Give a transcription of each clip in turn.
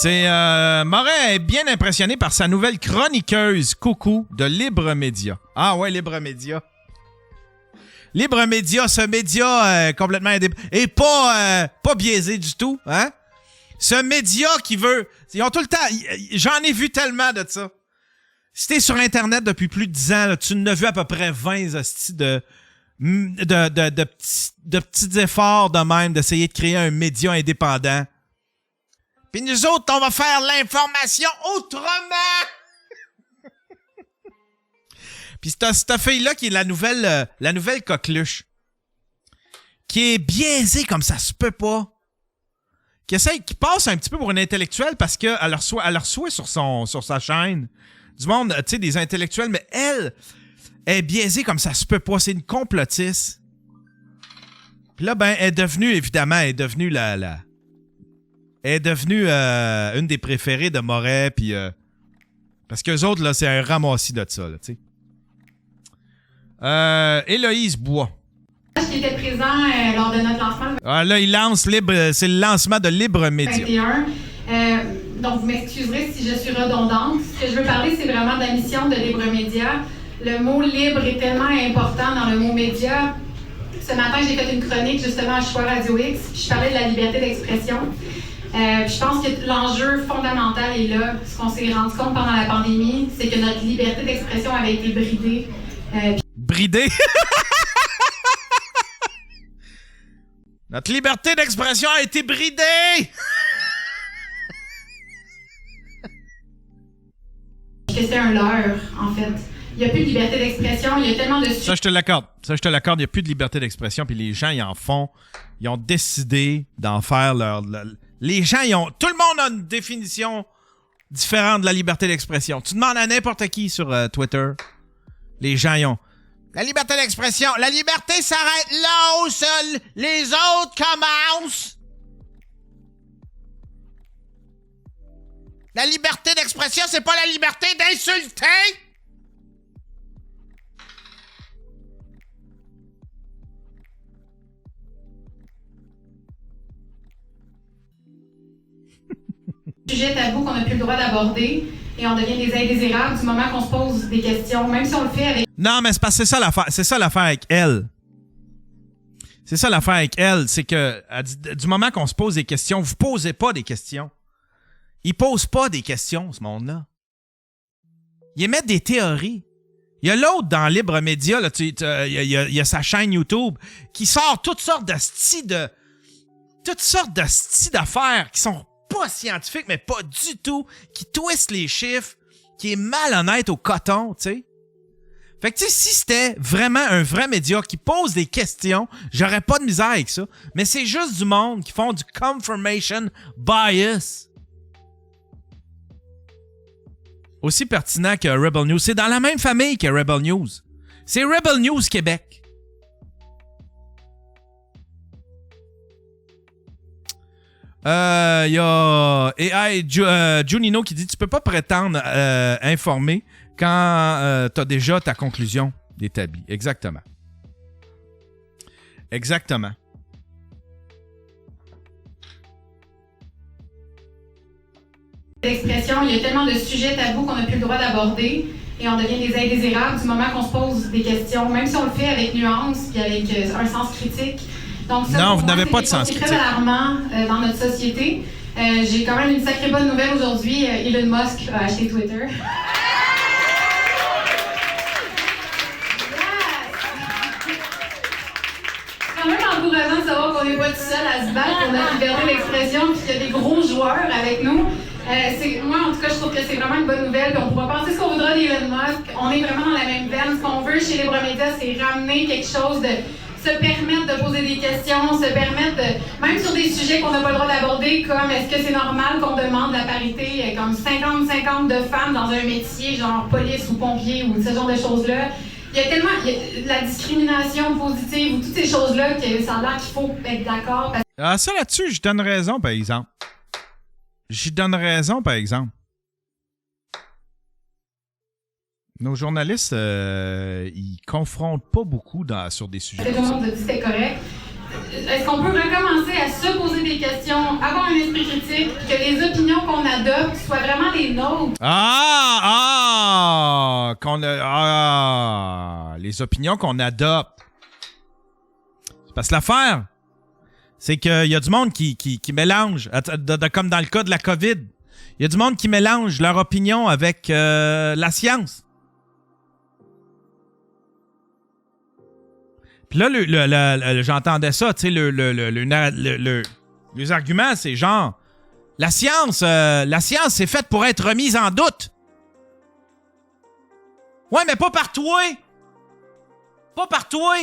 C'est Moret est bien impressionné par sa nouvelle chroniqueuse Coucou de Libre Média. Ah ouais, Libre Média. Libre Média, ce média complètement indépendant et pas biaisé du tout, hein? Ce média qui veut... Ils ont tout le temps... J'en ai vu tellement de ça. Si t'es sur Internet depuis plus de 10 ans, là, tu n'as vu à peu près 20 hosties de petits efforts de même d'essayer de créer un média indépendant. Puis nous autres, on va faire l'information autrement! Puis cette fille-là qui est la nouvelle coqueluche, qui est biaisée comme ça se peut pas, qui passe un petit peu pour une intellectuelle parce qu'elle reçoit sur sa chaîne du monde, tu sais, des intellectuels, mais elle est biaisée comme ça se peut pas. C'est une complotiste. Puis là, ben, elle est devenue une des préférées de Moret, puis parce qu'eux autres, là, c'est un ramassis de ça, là, tu sais. Héloïse Bois. Qui était présent lors de notre lancement. Ah, là, c'est le lancement de Libre Média. Donc, vous m'excuserez si je suis redondante. Ce que je veux parler, c'est vraiment de la mission de Libre Média. Le mot libre est tellement important dans le mot média. Ce matin, j'ai fait une chronique justement à Choix Radio X. Je parlais de la liberté d'expression. Je pense que l'enjeu fondamental est là. Ce qu'on s'est rendu compte pendant la pandémie, c'est que notre liberté d'expression avait été bridée. Bridée? Notre liberté d'expression a été bridée! Que c'est un leurre, en fait. Il n'y a plus de liberté d'expression, il y a tellement de... Ça, je te l'accorde. Il n'y a plus de liberté d'expression, puis les gens, ils en font. Ils ont décidé d'en faire les gens, tout le monde a une définition différente de la liberté d'expression. Tu demandes à n'importe qui sur Twitter. Les gens, ils ont... La liberté d'expression. La liberté s'arrête là où seuls les autres commencent. La liberté d'expression, c'est pas la liberté d'insulter. Sujet tabou qu'on n'a plus le droit d'aborder et on devient des indésirables du moment qu'on se pose des questions, même si on le fait avec... Non, mais c'est parce que c'est ça l'affaire avec elle. C'est ça l'affaire avec elle, c'est que du moment qu'on se pose des questions, vous posez pas des questions. Ils posent pas des questions, ce monde-là. Ils émettent des théories. Il y a l'autre dans Libre Média, là, il y a sa chaîne YouTube qui sort toutes sortes d'affaires qui sont pas scientifiques, mais pas du tout, qui twistent les chiffres, qui est malhonnête au coton, tu sais. Fait que, tu sais, si c'était vraiment un vrai média qui pose des questions, j'aurais pas de misère avec ça. Mais c'est juste du monde qui font du confirmation bias. Aussi pertinent que Rebel News. C'est dans la même famille que Rebel News. C'est Rebel News Québec. Il y a AI Junino qui dit « Tu peux pas prétendre informer quand t'as déjà ta conclusion établie. » Exactement. Exactement. L'expression, il y a tellement de sujets tabous qu'on n'a plus le droit d'aborder et on devient des indésirables du moment qu'on se pose des questions, même si on le fait avec nuance et avec un sens critique. Donc ça, non, vous n'avez pas de sens critique. critique. C'est très alarmant dans notre société. J'ai quand même une sacrée bonne nouvelle aujourd'hui. Elon Musk a acheté Twitter. C'est quand même encourageant de savoir qu'on n'est pas tout seul à se battre pour notre liberté d'expression et qu'il y a des gros joueurs avec nous. Moi, en tout cas, je trouve que c'est vraiment une bonne nouvelle. Puis on pourra penser ce qu'on voudra d'Elon Musk. On est vraiment dans la même veine. Ce qu'on veut chez Libre Média, c'est ramener quelque chose de... se permettre de poser des questions, se permettre de... Même sur des sujets qu'on n'a pas le droit d'aborder, comme est-ce que c'est normal qu'on demande la parité, comme 50-50 de femmes dans un métier, genre police ou pompier ou ce genre de choses-là. Il y a tellement... la discrimination positive ou toutes ces choses-là que ça a l'air qu'il faut être d'accord. Ah, ça là-dessus, je donne raison, par exemple. Nos journalistes, ils confrontent pas beaucoup sur des sujets. Tout le monde a dit que c'était correct. Est-ce qu'on peut recommencer à se poser des questions, avoir un esprit critique, que les opinions qu'on adopte soient vraiment les nôtres. Les opinions qu'on adopte. Parce que l'affaire, c'est qu'il y a du monde qui mélange, comme dans le cas de la COVID, il y a du monde qui mélange leur opinion avec la science. Puis là, j'entendais ça, tu sais, les arguments, c'est genre, la science, c'est faite pour être remise en doute. Ouais, mais pas par toi. Pas par toi.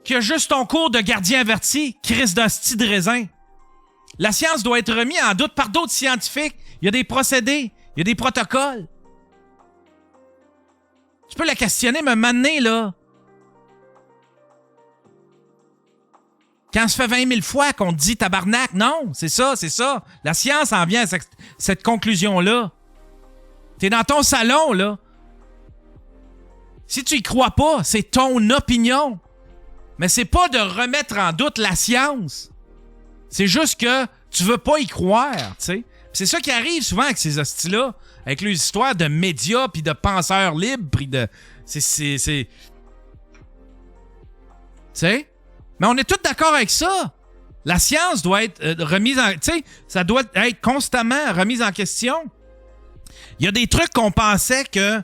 Qui a juste ton cours de gardien averti, Chris d'hostie de raisin. La science doit être remise en doute par d'autres scientifiques. Il y a des procédés, il y a des protocoles. Tu peux la questionner, mais maintenant, là. Quand ça fait 20 000 fois qu'on te dit tabarnak, non, c'est ça. La science en vient à cette conclusion-là. T'es dans ton salon, là. Si tu y crois pas, c'est ton opinion. Mais c'est pas de remettre en doute la science. C'est juste que tu veux pas y croire, tu sais. C'est ça qui arrive souvent avec ces hosties-là, avec les histoires de médias puis de penseurs libres puis de... Tu sais? Mais on est tous d'accord avec ça. La science doit être remise en... Tu sais, ça doit être constamment remise en question. Il y a des trucs qu'on pensait que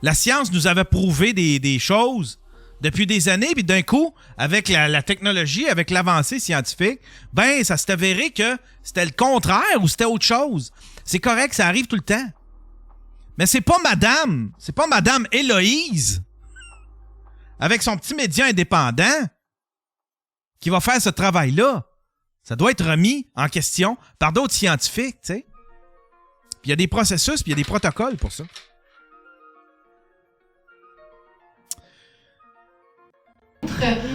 la science nous avait prouvé des choses depuis des années, puis d'un coup, avec la technologie, avec l'avancée scientifique, ben, ça s'est avéré que c'était le contraire ou c'était autre chose. C'est correct, ça arrive tout le temps. Mais c'est pas Madame Héloïse, avec son petit média indépendant, qui va faire ce travail-là. Ça doit être remis en question par d'autres scientifiques, tu sais. Puis il y a des processus, puis il y a des protocoles pour ça.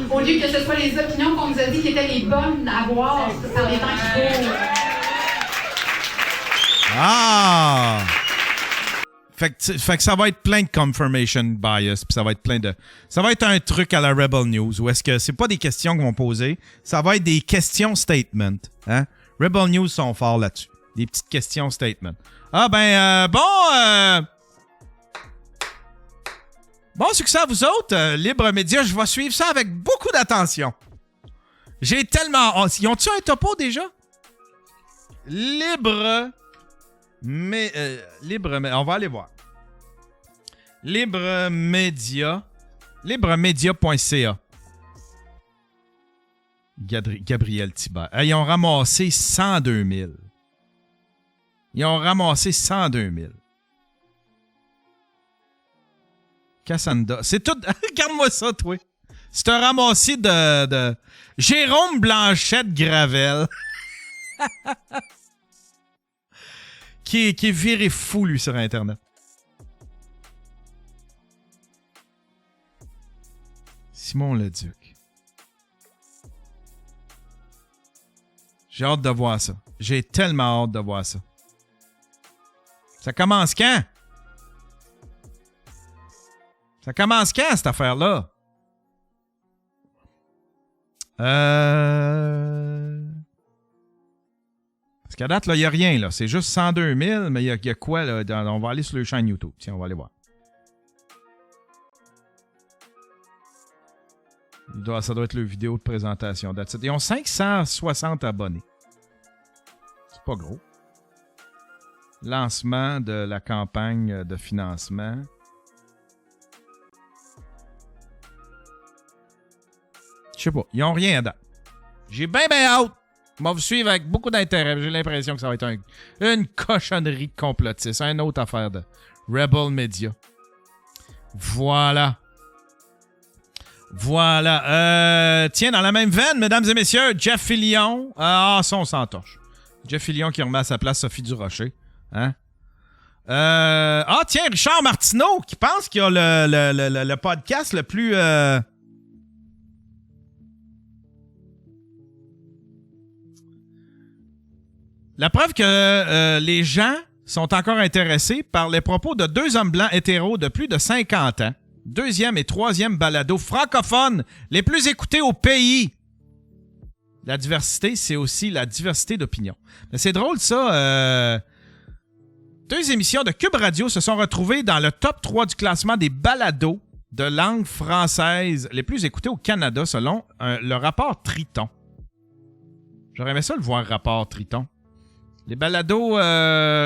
Au lieu que ce soit les opinions qu'on nous a dit qui étaient les bonnes à avoir par les temps qui courent. Ah! Fait que ça va être plein de confirmation bias, puis ça va être ça va être un truc à la Rebel News, où est-ce que c'est pas des questions qu'ils vont poser, ça va être des questions statement. Hein? Rebel News sont forts là-dessus. Des petites questions statement. Ah ben, bon succès à vous autres, Libre Média. Je vais suivre ça avec beaucoup d'attention. J'ai tellement... Ils ont-tu un topo déjà? Libre... Mais... on va aller voir. Libre Média. Libremedia.ca. Gabriel Thibert. Ils ont ramassé 102 000. Ils ont ramassé 102 000. Cassandra. C'est tout... Regarde-moi ça, toi. C'est un ramassis de... Jérôme Blanchette Gravel. qui est viré fou, lui, sur Internet. Simon Leduc. J'ai hâte de voir ça. J'ai tellement hâte de voir ça. Ça commence quand? Ça commence quand, cette affaire-là? Parce qu'à date, là, il n'y a rien, là. C'est juste 102 000, mais il y a quoi, là? On va aller sur le chaîne YouTube. Tiens, on va aller voir. Ça doit être le vidéo de présentation. Ils ont 560 abonnés. C'est pas gros. Lancement de la campagne de financement. Je sais pas. Ils ont rien à date. J'ai bien hâte. On va vous suivre avec beaucoup d'intérêt. J'ai l'impression que ça va être une cochonnerie de complotiste. Une autre affaire de Rebel Media. Voilà. Tiens, dans la même veine, mesdames et messieurs, Jeff Fillion. Ça, on s'entorche. Jeff Fillion qui remet à sa place Sophie Durocher. Hein? Tiens, Richard Martineau qui pense qu'il y a le podcast le plus... La preuve que les gens sont encore intéressés par les propos de deux hommes blancs hétéros de plus de 50 ans. Deuxième et troisième balado francophones les plus écoutés au pays. La diversité, c'est aussi la diversité d'opinion. Mais c'est drôle, ça. 2 émissions de Cube Radio se sont retrouvées dans le top 3 du classement des balados de langue française les plus écoutés au Canada selon le rapport Triton. J'aurais aimé ça le voir, rapport Triton. Les balados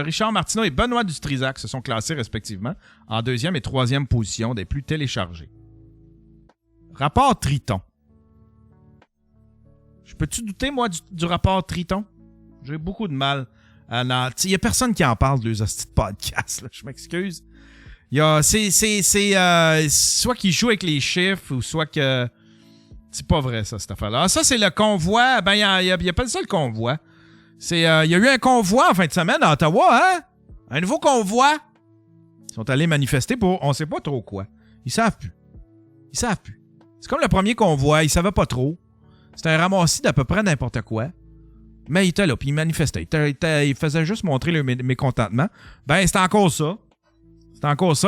Richard Martineau et Benoît Dutrisac se sont classés respectivement en 2e et 3e position des plus téléchargés. Rapport Triton. Je peux-tu douter, moi, du rapport Triton? J'ai beaucoup de mal. Il n'y a personne qui en parle de les hosties de podcast, là, je m'excuse. C'est soit qu'ils jouent avec les chiffres ou soit que... C'est pas vrai, ça, cette affaire-là. Ça, c'est le convoi. Ben, il y a pas ça, le convoi. Il y a eu un convoi en fin de semaine à Ottawa, hein? Un nouveau convoi. Ils sont allés manifester pour on sait pas trop quoi. Ils savent plus. C'est comme le premier convoi, ils savaient pas trop. C'était un ramassis d'à peu près n'importe quoi. Mais ils étaient là, puis ils manifestaient. Ils faisaient juste montrer le mécontentement. Ben, c'était encore ça.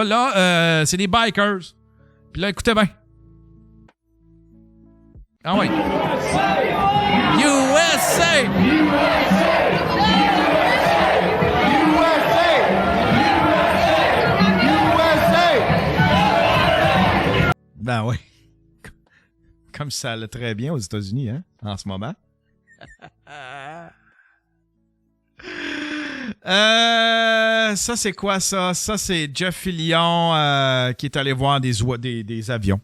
Là, c'est des bikers. Puis là, écoutez bien. Ah ouais. USA! Ben oui. Comme ça allait très bien aux États-Unis, hein, en ce moment. Ça, c'est quoi, ça? Ça, c'est Jeff Fillion qui est allé voir des avions.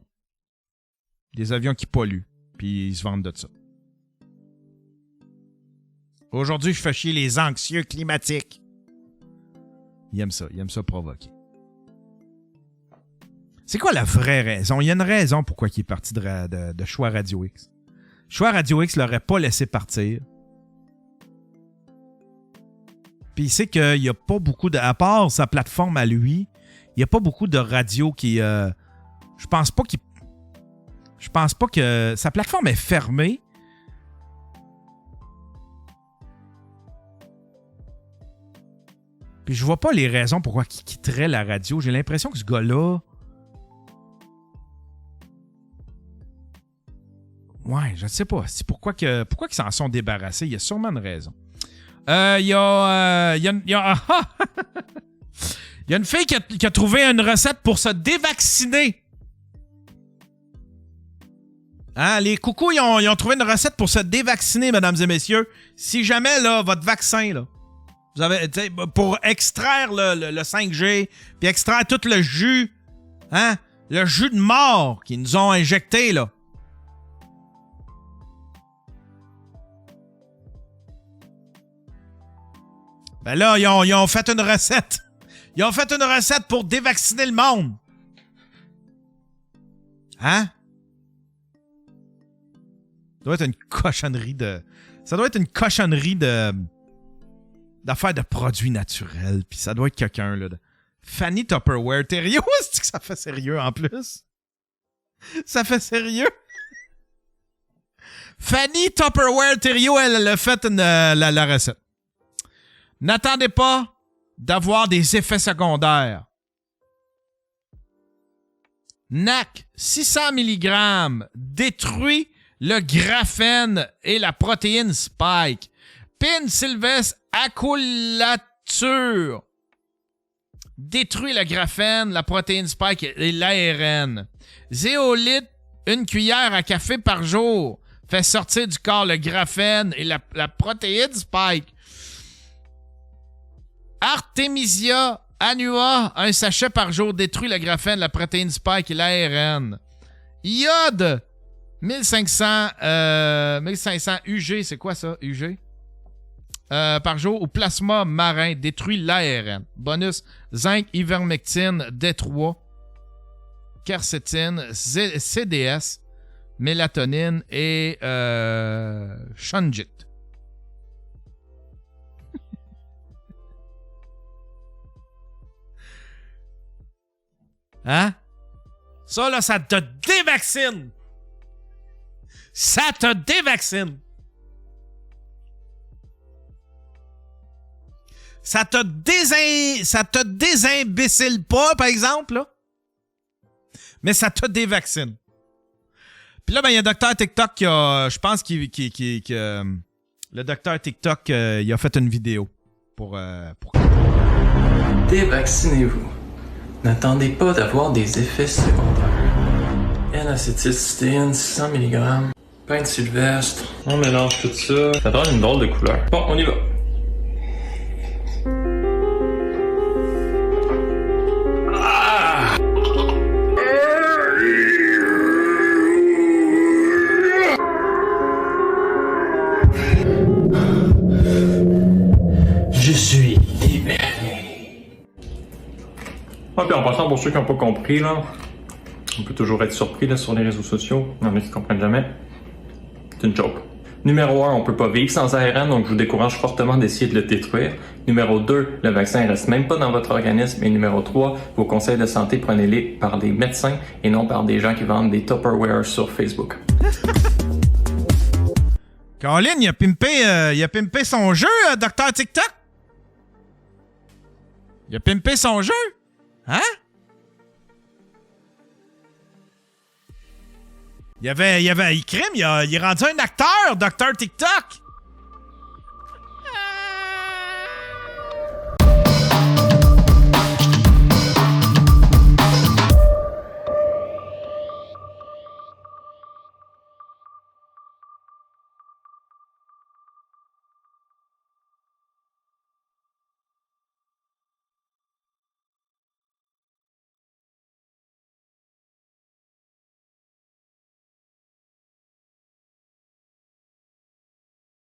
Des avions qui polluent. Puis ils se vendent de ça. Aujourd'hui, je fais chier les anxieux climatiques. Il aime ça provoquer. C'est quoi la vraie raison? Il y a une raison pourquoi il est parti de Choix Radio X. Choix Radio X l'aurait pas laissé partir. Puis il sait qu'il n'y a pas beaucoup de... À part sa plateforme à lui, il n'y a pas beaucoup de radios qui... Je pense pas que... Sa plateforme est fermée. Puis je vois pas les raisons pourquoi il quitterait la radio. J'ai l'impression que ce gars-là... Ouais, je ne sais pas. C'est pourquoi qu'ils s'en sont débarrassés. Il y a sûrement une raison. Il y a une fille qui a trouvé une recette pour se dévacciner. Hein, les coucous, ils ont trouvé une recette pour se dévacciner, mesdames et messieurs. Si jamais, là, votre vaccin, là, vous avez, pour extraire le 5G, puis extraire tout le jus, hein, le jus de mort qu'ils nous ont injecté, là. Ben là, ils ont fait une recette. Ils ont fait une recette pour dévacciner le monde. Hein? Ça doit être une cochonnerie de... Ça doit être une cochonnerie d'affaires de produits naturels. Puis ça doit être quelqu'un, là. Fanny Tupperware Thériault, c'est que ça fait sérieux en plus? Ça fait sérieux? Fanny Tupperware Thériault, elle a fait la recette. N'attendez pas d'avoir des effets secondaires. NAC 600 mg détruit le graphène et la protéine spike. Pin Sylvestre acolature détruit le graphène, la protéine spike et l'ARN. Zéolite, une cuillère à café par jour, fait sortir du corps le graphène et la protéine spike. Artemisia annua, un sachet par jour, détruit le graphène, la protéine spike et l'ARN. Iode, 1500 UG, c'est quoi ça, UG? Par jour, ou plasma marin, détruit l'ARN. Bonus, zinc, ivermectine, D3, quercétine, CDS, mélatonine et shungite. Hein? Ça, là, ça te dévaccine! Ça te dévaccine! Ça te désimbécile pas, par exemple, là. Mais ça te dévaccine. Puis là, ben, il y a Docteur TikTok qui a... Je pense le Docteur TikTok, il a fait une vidéo pour... Dévaccinez-vous. N'attendez pas d'avoir des effets secondaires. N-acétylcystéine 600 mg. Pain de sylvestre. On mélange tout ça. Ça donne une drôle de couleur. Bon, on y va. Je suis libéré. Ah, puis en passant, pour ceux qui n'ont pas compris, là, on peut toujours être surpris là, sur les réseaux sociaux. Il y en a qui ne comprennent jamais. C'est une joke. Numéro 1, on peut pas vivre sans ARN, donc je vous décourage fortement d'essayer de le détruire. Numéro 2, le vaccin reste même pas dans votre organisme. Et numéro 3, vos conseils de santé, prenez-les par des médecins et non par des gens qui vendent des Tupperware sur Facebook. Caroline, il a pimpé son jeu, Docteur TikTok. Il a pimpé son jeu. Hein? Il est rendu un acteur, Docteur TikTok.